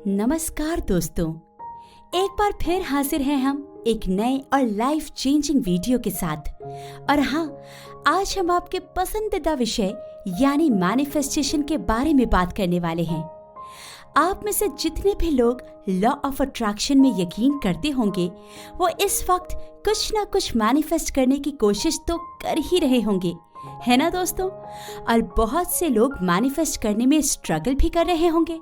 नमस्कार दोस्तों, एक बार फिर हाजिर हैं हम एक नए और लाइफ चेंजिंग वीडियो के साथ। और हाँ, आज हम आपके पसंदीदा विषय यानी मैनिफेस्टेशन के बारे में बात करने वाले हैं। आप में से जितने भी लोग लॉ ऑफ अट्रैक्शन में यकीन करते होंगे, वो इस वक्त कुछ ना कुछ मैनिफेस्ट करने की कोशिश तो कर ही रहे होंगे, है ना दोस्तों? और बहुत से लोग मैनिफेस्ट करने में स्ट्रगल भी कर रहे होंगे।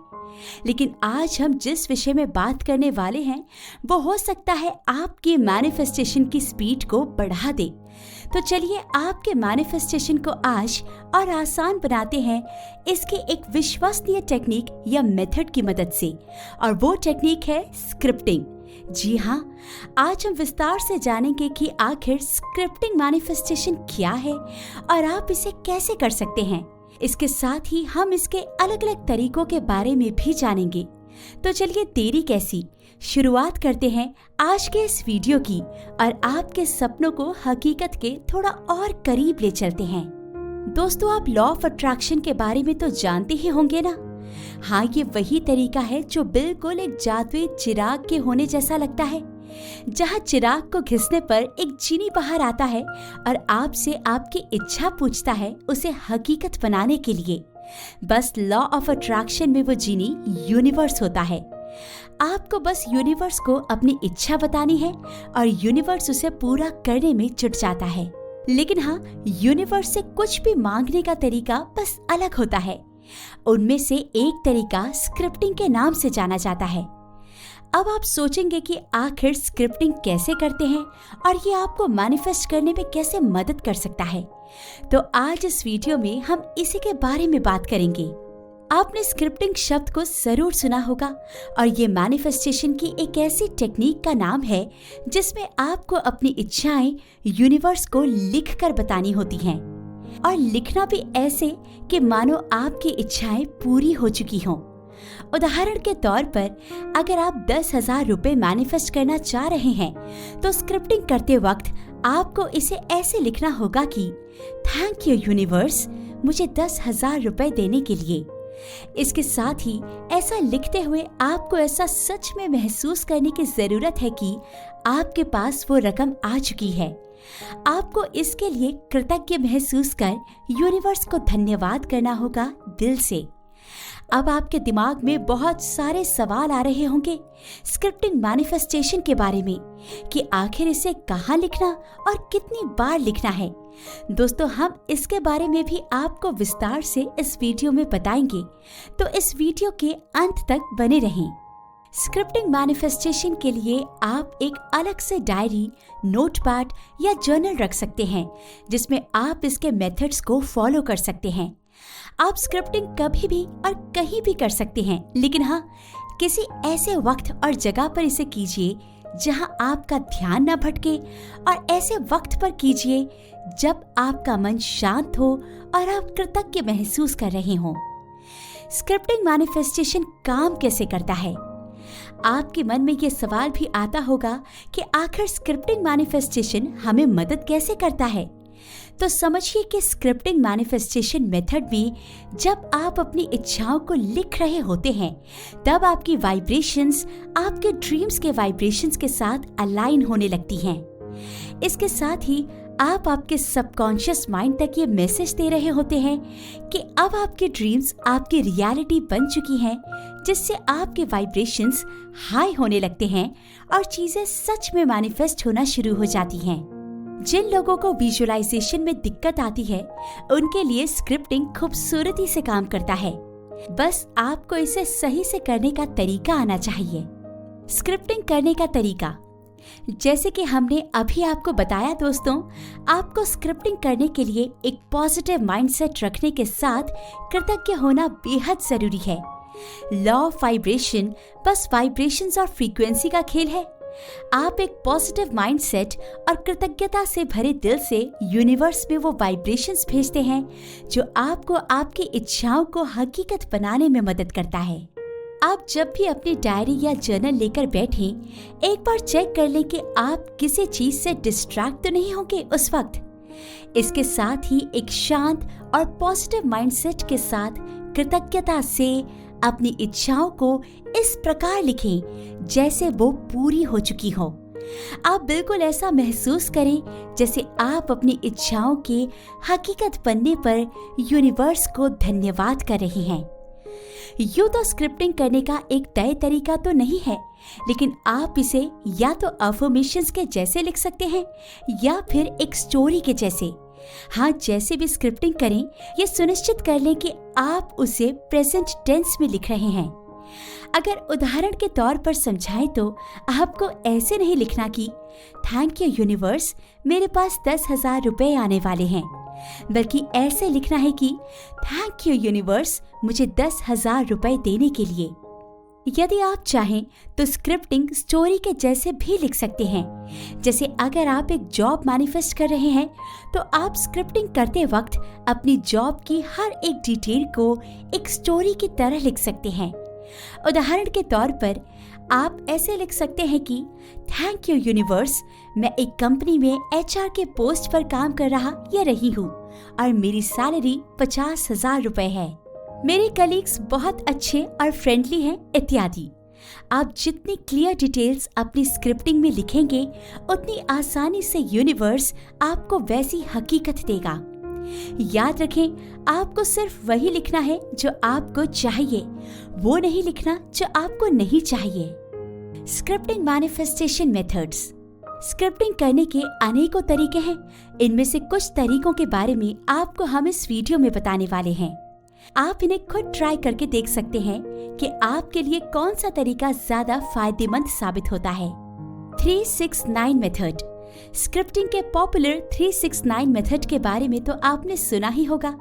लेकिन आज हम जिस विषय में बात करने वाले हैं, वो हो सकता है आपके मैनिफेस्टेशन की स्पीड को बढ़ा दे। तो चलिए आपके मैनिफेस्टेशन को आज और आसान बनाते हैं इसकी एक विश्वसनीय टेक्निक या मेथड की मदद से, और वो टेक्निक है स्क्रिप्टिंग। जी हाँ, आज हम विस्तार से जानेंगे कि आखिर स्क्रिप्टिंग मैनिफेस्टेशन क्या है और आप इसे कैसे कर सकते हैं। इसके साथ ही हम इसके अलग अलग तरीकों के बारे में भी जानेंगे। तो चलिए देरी कैसी, शुरुआत करते हैं आज के इस वीडियो की और आपके सपनों को हकीकत के थोड़ा और करीब ले चलते हैं। दोस्तों, आप लॉ ऑफ अट्रैक्शन के बारे में तो जानते ही होंगे ना। हाँ, ये वही तरीका है जो बिल्कुल एक जादुई चिराग के होने जैसा लगता है, जहाँ चिराग को घिसने पर एक जीनी बाहर आता है और आपसे आपकी इच्छा पूछता है उसे हकीकत बनाने के लिए। बस लॉ ऑफ अट्रैक्शन में वो जीनी यूनिवर्स होता है। आपको बस यूनिवर्स को अपनी इच्छा बतानी है और यूनिवर्स उसे पूरा करने में जुट जाता है। लेकिन हाँ, यूनिवर्स से कुछ भी मांगने का तरीका बस अलग होता है। उनमें से एक तरीका स्क्रिप्टिंग के नाम से जाना जाता है। अब आप सोचेंगे कि आखिर स्क्रिप्टिंग कैसे करते हैं और ये आपको मैनिफेस्ट करने में कैसे मदद कर सकता है। तो आज इस वीडियो में हम इसी के बारे में बात करेंगे। आपने स्क्रिप्टिंग शब्द को जरूर सुना होगा, और ये मैनिफेस्टेशन की एक ऐसी टेक्निक का नाम है जिसमें आपको अपनी इच्छाएं यूनिवर्स को लिखकर बतानी होती हैं, और लिखना भी ऐसे कि मानो आपकी इच्छाएं पूरी हो चुकी हों। उदाहरण के तौर पर, अगर आप 10,000 रुपए मैनिफेस्ट करना चाह रहे हैं, तो स्क्रिप्टिंग करते वक्त आपको इसे ऐसे लिखना होगा कि थैंक यू यूनिवर्स, मुझे 10,000 रुपए देने के लिए। इसके साथ ही ऐसा लिखते हुए आपको ऐसा सच में महसूस करने की जरूरत है कि आपके पास वो रकम आ चुकी है। आपको इसके लिए कृतज्ञ महसूस कर यूनिवर्स को धन्यवाद करना होगा दिल से। अब आपके दिमाग में बहुत सारे सवाल आ रहे होंगे स्क्रिप्टिंग मैनिफेस्टेशन के बारे में कि आखिर इसे कहाँ लिखना और कितनी बार लिखना है। दोस्तों, हम इसके बारे में भी आपको विस्तार से इस वीडियो में बताएंगे, तो इस वीडियो के अंत तक बने रहें। स्क्रिप्टिंग मैनिफेस्टेशन के लिए आप एक अलग से डायरी, नोटपैड या जर्नल रख सकते हैं, जिसमें आप इसके मेथड्स को फॉलो कर सकते हैं। आप स्क्रिप्टिंग कभी भी और कहीं भी कर सकते हैं, लेकिन हाँ, किसी ऐसे वक्त और जगह पर इसे कीजिए जहां आपका ध्यान न भटके, और ऐसे वक्त पर कीजिए जब आपका मन शांत हो और आप कृतज्ञ महसूस कर रहे हों। स्क्रिप्टिंग मैनिफेस्टेशन काम कैसे करता है? आपके मन में ये सवाल भी आता होगा कि आखिर स्क्रिप्टिंग मैनिफेस्टेशन हमें मदद कैसे करता है। तो समझिए कि स्क्रिप्टिंग मैनिफेस्टेशन मेथड में जब आप अपनी इच्छाओं को लिख रहे होते हैं, तब आपकी वाइब्रेशंस आपके ड्रीम्स के वाइब्रेशंस के साथ अलाइन होने लगती हैं। इसके साथ ही आप आपके सबकॉन्शियस माइंड तक ये मैसेज दे रहे होते हैं कि अब आपके ड्रीम्स आपकी रियलिटी बन चुकी हैं, जिससे आपके वाइब्रेशंस हाई होने लगते हैं और चीजें सच में मैनिफेस्ट होना शुरू हो जाती हैं। जिन लोगों को विजुअलाइजेशन में दिक्कत आती है, उनके लिए स्क्रिप्टिंग खूबसूरती से काम करता है। बस आपको इसे सही से करने का तरीका आना चाहिए। स्क्रिप्टिंग करने का तरीका, जैसे कि हमने अभी आपको बताया दोस्तों, आपको स्क्रिप्टिंग करने के लिए एक पॉजिटिव माइंडसेट रखने के साथ कृतज्ञ होना बेहद जरूरी है। लॉ ऑफ वाइब्रेशन बस वाइब्रेशंस और फ्रीक्वेंसी का खेल है। आप एक पॉजिटिव माइंडसेट और कृतज्ञता से भरे दिल से यूनिवर्स में वो वाइब्रेशंस भेजते हैं जो आपको आपकी इच्छाओं को हकीकत बनाने में मदद करता है। आप जब भी अपनी डायरी या जर्नल लेकर बैठें, एक बार चेक कर लें कि आप किसी चीज से डिस्ट्रैक्ट तो नहीं होंगे उस वक्त। इसके साथ ही एक शांत और पॉजिटिव माइंडसेट के साथ कृतज्ञता से अपनी इच्छाओं को इस प्रकार लिखें जैसे वो पूरी हो चुकी हो। आप बिल्कुल ऐसा महसूस करें जैसे आप अपनी इच्छाओं के हकीकत बनने पर यूनिवर्स को धन्यवाद कर रहे हैं। यूं तो स्क्रिप्टिंग करने का एक तय तरीका तो नहीं है, लेकिन आप इसे या तो अफर्मेशंस के जैसे लिख सकते हैं या फिर एक स्टोरी के जैसे। हाँ, जैसे भी स्क्रिप्टिंग करें, ये सुनिश्चित कर लें कि आप उसे प्रेजेंट टेंस में लिख रहे हैं। अगर उदाहरण के तौर पर समझाएं तो आपको ऐसे नहीं लिखना कि थैंक यू यूनिवर्स, मेरे पास 10,000 रुपए आने वाले हैं, बल्कि ऐसे लिखना है कि थैंक यू यूनिवर्स, मुझे 10,000 रुपए देने के लिए। यदि आप चाहें तो स्क्रिप्टिंग स्टोरी के जैसे भी लिख सकते हैं। जैसे अगर आप एक जॉब मैनिफेस्ट कर रहे हैं तो आप स्क्रिप्टिंग करते वक्त अपनी जॉब की हर एक डिटेल को एक स्टोरी की तरह लिख सकते हैं। उदाहरण के तौर पर आप ऐसे लिख सकते हैं कि थैंक यू यूनिवर्स, मैं एक कंपनी में HR के पोस्ट पर काम कर रहा या रही हूँ और मेरी सैलरी 50,000 रुपए है। मेरे कलीग्स बहुत अच्छे और फ्रेंडली हैं, इत्यादि। आप जितनी क्लियर डिटेल्स अपनी स्क्रिप्टिंग में लिखेंगे, उतनी आसानी से यूनिवर्स आपको वैसी हकीकत देगा। याद रखें, आपको सिर्फ वही लिखना है जो आपको चाहिए, वो नहीं लिखना जो आपको नहीं चाहिए। Scripting manifestation methods. स्क्रिप्टिंग करने के अनेकों तरीके हैं। इनमें से कुछ तरीकों के बारे में आपको हम इस वीडियो में बताने वाले हैं। आप इन्हें खुद ट्राई करके देख सकते हैं कि आपके लिए कौन सा तरीका ज्यादा फायदेमंद साबित होता है। 369 मेथड। स्क्रिप्टिंग के पॉपुलर 369 मेथड के बारे में तो आपने सुना ही होगा।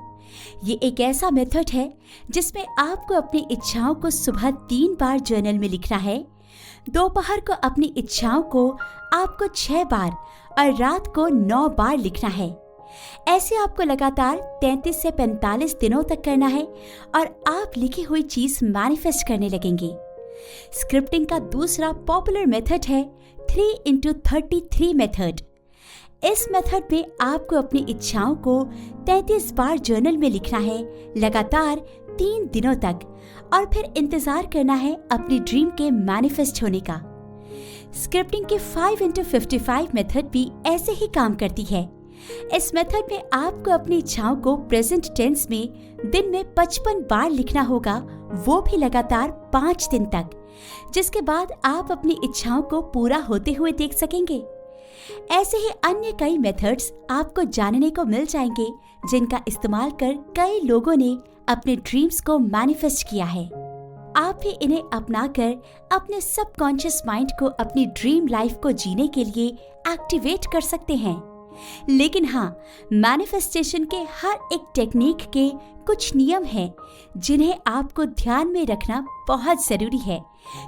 ये एक ऐसा मेथड है जिसमें आपको अपनी इच्छाओं को सुबह 3 बार जर्नल में लिखना है, दोपहर को अपनी इच्छाओं को आपको 6 बार और रात को 9 बार लिखना है। ऐसे आपको लगातार 33 से 45 दिनों तक करना है और आप लिखी हुई चीज मैनिफेस्ट करने लगेंगे। स्क्रिप्टिंग का दूसरा पॉपुलर मेथड है 3x33 मेथड। इस मेथड में आपको अपनी इच्छाओं को 33 बार जर्नल में लिखना है लगातार 3 दिनों तक और फिर इंतजार करना है अपनी ड्रीम के मैनिफेस्ट होने का। स्क्रिप्टिंग की 5x55 मेथड भी ऐसे ही काम करती है। इस मेथड में आपको अपनी इच्छाओं को प्रेजेंट टेंस में दिन में 55 बार लिखना होगा, वो भी लगातार 5 दिन तक, जिसके बाद आप अपनी इच्छाओं को पूरा होते हुए देख सकेंगे। ऐसे ही अन्य कई मेथड्स आपको जानने को मिल जाएंगे जिनका इस्तेमाल कर कई लोगों ने अपने ड्रीम्स को मैनिफेस्ट किया है। आप भी इन्हें अपनाकर अपने सबकॉन्शियस माइंड को अपनी ड्रीम लाइफ को जीने के लिए एक्टिवेट कर सकते हैं। लेकिन हाँ, मैनिफेस्टेशन के हर एक टेक्निक के कुछ नियम हैं जिन्हें आपको ध्यान में रखना बहुत जरूरी है,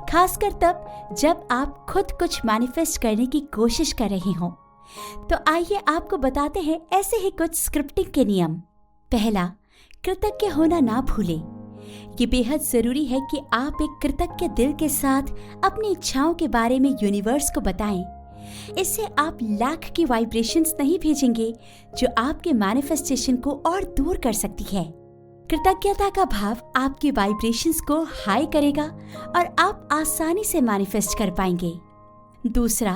खासकर तब जब आप खुद कुछ मैनिफेस्ट करने की कोशिश कर रहे हो। तो आइए आपको बताते हैं ऐसे ही कुछ स्क्रिप्टिंग के नियम। पहला, कृतज्ञ होना ना भूलें। ये बेहद जरूरी है कि आप एक कृतज्ञ दिल के साथ अपनी इच्छाओं के बारे में यूनिवर्स को बताएं। इससे आप लैक की वाइब्रेशंस नहीं भेजेंगे जो आपके मैनिफेस्टेशन को और दूर कर सकती है। कृतज्ञता का भाव आपकी वाइब्रेशंस को हाई करेगा और आप आसानी से मैनिफेस्ट कर पाएंगे। दूसरा,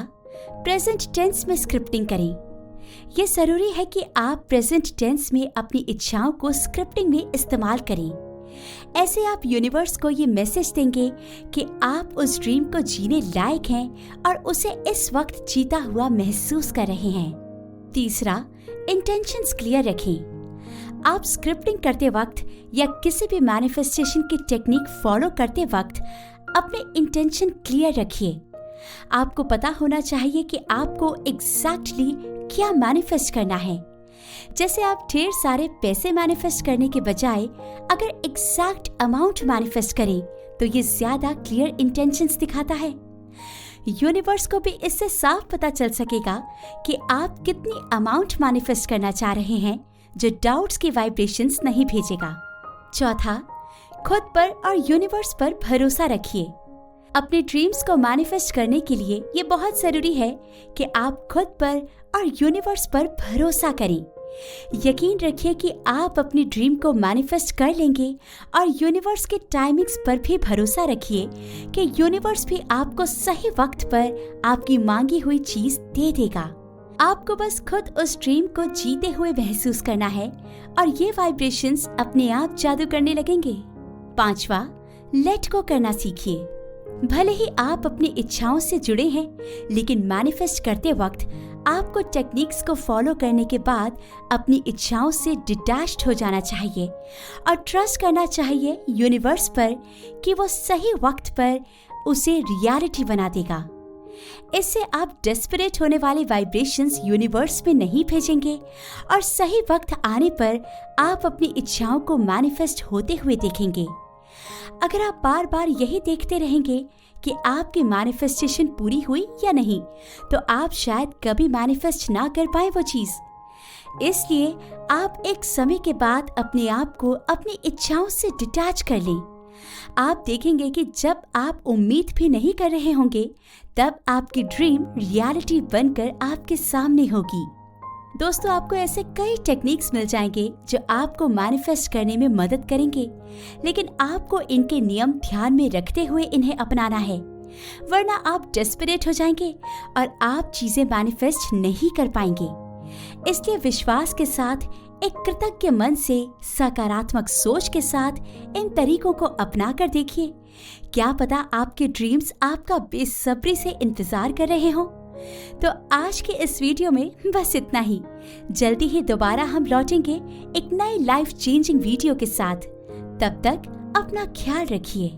प्रेजेंट टेंस में स्क्रिप्टिंग करें। यह जरूरी है कि आप प्रेजेंट टेंस में अपनी इच्छाओं को स्क्रिप्टिंग में इस्तेमाल करें। ऐसे आप यूनिवर्स को ये मैसेज देंगे कि आप उस ड्रीम को जीने लायक हैं और उसे इस वक्त जीता हुआ महसूस कर रहे हैं। तीसरा, इंटेंशंस क्लियर रखें। आप स्क्रिप्टिंग करते वक्त या किसी भी मैनिफेस्टेशन की टेक्निक फॉलो करते वक्त अपने इंटेंशन क्लियर रखिए। आपको पता होना चाहिए कि आपको एग्जैक्टली क्या मैनिफेस्ट करना है। जैसे आप ढेर सारे पैसे मैनिफेस्ट करने के बजाय अगर एग्जैक्ट अमाउंट मैनिफेस्ट करें तो ये ज्यादा क्लियर इंटेंशंस दिखाता है। यूनिवर्स को भी इससे साफ पता चल सकेगा कि आप कितनी अमाउंट मैनिफेस्ट करना चाह रहे हैं, जो डाउट्स की वाइब्रेशंस नहीं भेजेगा। चौथा, खुद पर और यूनिवर्स पर भरोसा रखिए। अपने ड्रीम्स को मैनिफेस्ट करने के लिए ये बहुत जरूरी है कि आप खुद पर और यूनिवर्स पर भरोसा करें। यकीन रखिए कि आप अपनी ड्रीम को मैनिफेस्ट कर लेंगे और यूनिवर्स के टाइमिंग्स पर भी भरोसा रखिए कि यूनिवर्स भी आपको सही वक्त पर आपकी मांगी हुई चीज दे देगा। आपको बस खुद उस ड्रीम को जीते हुए महसूस करना है और ये वाइब्रेशंस अपने आप जादू करने लगेंगे। 5वां, लेट गो करना सीखिए। भले ही आप अपनी इच्छाओं से जुड़े हैं, लेकिन मैनिफेस्ट करते वक्त आपको टेक्निक्स को फॉलो करने के बाद अपनी इच्छाओं से डिटैच्ड हो जाना चाहिए और ट्रस्ट करना चाहिए यूनिवर्स पर कि वो सही वक्त पर उसे रियलिटी बना देगा। इससे आप डेस्परेट होने वाले वाइब्रेशंस यूनिवर्स में नहीं भेजेंगे और सही वक्त आने पर आप अपनी इच्छाओं को मैनिफेस्ट होते हुए देखेंगे। अगर आप बार बार यही देखते रहेंगे कि आपकी मैनिफेस्टेशन पूरी हुई या नहीं, तो आप शायद कभी मैनिफेस्ट ना कर पाए वो चीज। इसलिए आप एक समय के बाद अपने आप को अपनी इच्छाओं से डिटैच कर लें। आप देखेंगे कि जब आप उम्मीद भी नहीं कर रहे होंगे, तब आपकी ड्रीम रियलिटी बनकर आपके सामने होगी। दोस्तों, आपको ऐसे कई टेक्निक्स मिल जाएंगे जो आपको मैनिफेस्ट करने में मदद करेंगे, लेकिन आपको इनके नियम ध्यान में रखते हुए इन्हें अपनाना है, वरना आप डेस्परेट हो जाएंगे और आप चीजें मैनिफेस्ट नहीं कर पाएंगे। इसलिए विश्वास के साथ, एक कृतज्ञ मन से, सकारात्मक सोच के साथ इन तरीकों को अपना कर देखिए। क्या पता आपके ड्रीम्स आपका बेसब्री से इंतजार कर रहे हों। तो आज के इस वीडियो में बस इतना ही। जल्दी ही दोबारा हम लौटेंगे एक नए लाइफ चेंजिंग वीडियो के साथ। तब तक अपना ख्याल रखिए।